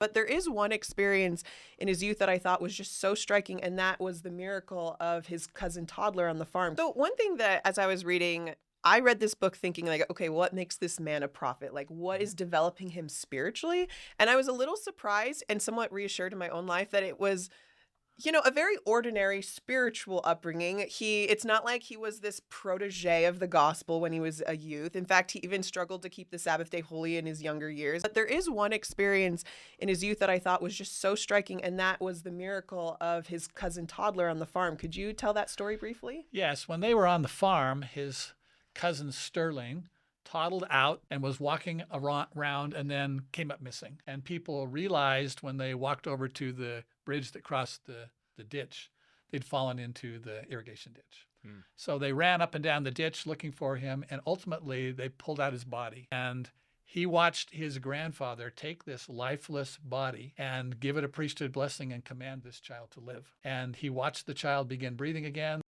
But there is one experience in his youth that I thought was just so striking, and that was the miracle of his cousin toddler on the farm. So one thing that, as I was reading, I read this book thinking like, okay, what makes this man a prophet? Like, what is developing him spiritually? And I was a little surprised and somewhat reassured in my own life that it was, a very ordinary spiritual upbringing. It's not like he was this protege of the gospel when he was a youth. In fact, he even struggled to keep the Sabbath day holy in his younger years. But there is one experience in his youth that I thought was just so striking, and that was the miracle of his cousin toddler on the farm. Could you tell that story briefly? Yes, when they were on the farm, his cousin Sterling toddled out and was walking around and then came up missing. And people realized when they walked over to the bridge that crossed the ditch, they'd fallen into the irrigation ditch. So they ran up and down the ditch looking for him, and ultimately they pulled out his body. And he watched his grandfather take this lifeless body and give it a priesthood blessing and command this child to live. And he watched the child begin breathing again.